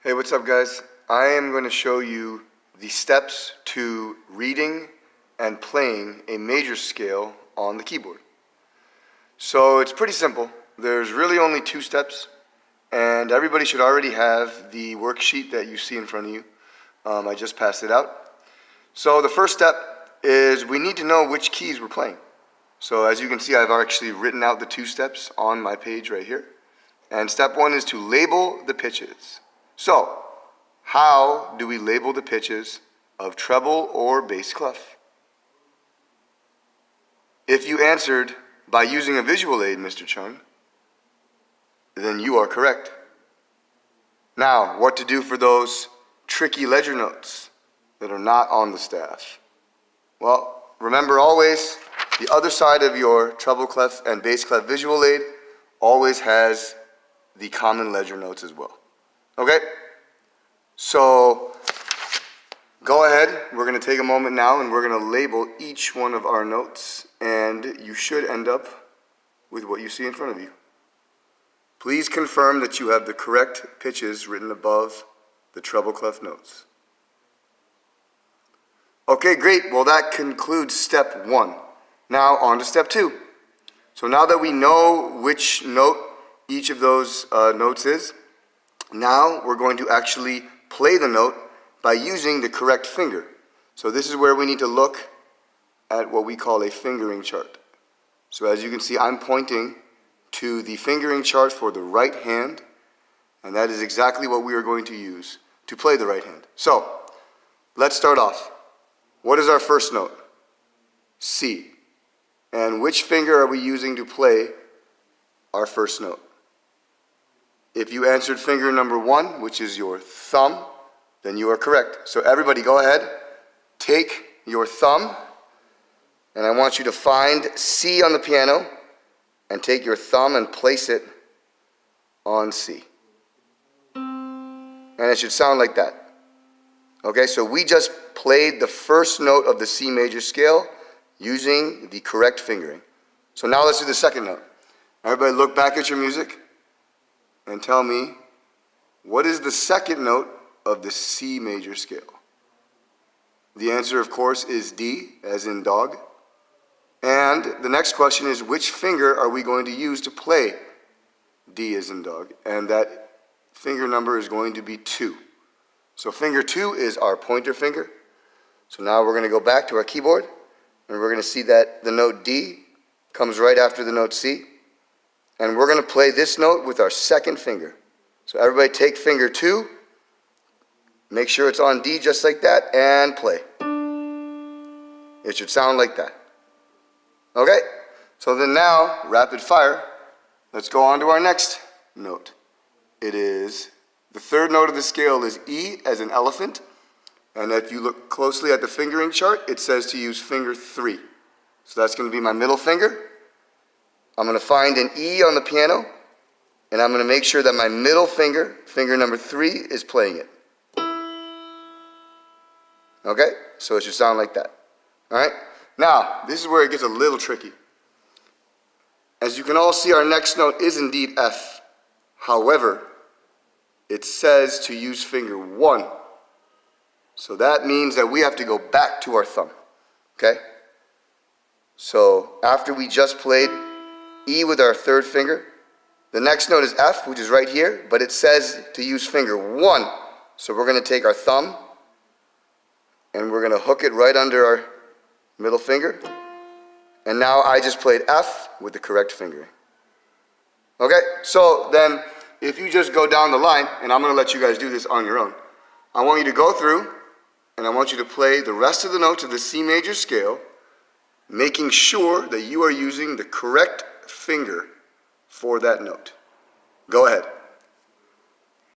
Hey, what's up guys? I am going to show you the steps to reading and playing a major scale on the keyboard. So it's pretty simple. There's really only two steps, and everybody should already have the worksheet that you see in front of you. I just passed it out. So the first step is we need to know which keys we're playing. So as you can see, I've actually written out the two steps on my page right here. And step one is to label the pitches. So, how do we label the pitches of treble or bass clef? If you answered by using a visual aid, Mr. Chung, then you are correct. Now, what to do for those tricky ledger notes that are not on the staff? Well, remember always, the other side of your treble clef and bass clef visual aid always has the common ledger notes as well. Okay? So, go ahead, we're going to take a moment now and we're going to label each one of our notes, and you should end up with what you see in front of you. Please confirm that you have the correct pitches written above the treble clef notes. Okay, great. Well, that concludes step one. Now on to step two. So now that we know which note each of those notes is, now we're going to actually play the note by using the correct finger. So this is where we need to look at what we call a fingering chart. So as you can see, I'm pointing to the fingering chart for the right hand, and that is exactly what we are going to use to play the right hand. So let's start off. What is our first note? C. And which finger are we using to play our first note? If you answered finger number one, which is your thumb, then you are correct. So everybody go ahead, take your thumb, and I want you to find C on the piano, and take your thumb and place it on C. And it should sound like that. Okay, so we just played the first note of the C major scale using the correct fingering. So now let's do the second note. Everybody look back at your music and tell me, what is the second note of the C major scale? The answer, of course, is D, as in dog. And the next question is, which finger are we going to use to play D as in dog? And that finger number is going to be 2. So finger 2 is our pointer finger. So now we're going to go back to our keyboard, and we're going to see that the note D comes right after the note C. And we're going to play this note with our second finger. So everybody take finger 2, make sure it's on D just like that, and play. It should sound like that. Okay? So then now, rapid fire, let's go on to our next note. It is, the third note of the scale is E as in elephant. And if you look closely at the fingering chart, it says to use finger 3. So that's going to be my middle finger. I'm going to find an E on the piano, and I'm going to make sure that my middle finger, finger number 3, is playing it. Okay? So it should sound like that. All right? Now, this is where it gets a little tricky. As you can all see, our next note is indeed F. However, it says to use finger 1. So that means that we have to go back to our thumb. Okay? So after we just played E with our third finger, the next note is F, which is right here, but it says to use finger 1. So we're going to take our thumb, and we're going to hook it right under our middle finger. And now I just played F with the correct fingering. Okay, so then if you just go down the line, and I'm going to let you guys do this on your own, I want you to go through, and I want you to play the rest of the notes of the C major scale, making sure that you are using the correct finger for that note. Go ahead.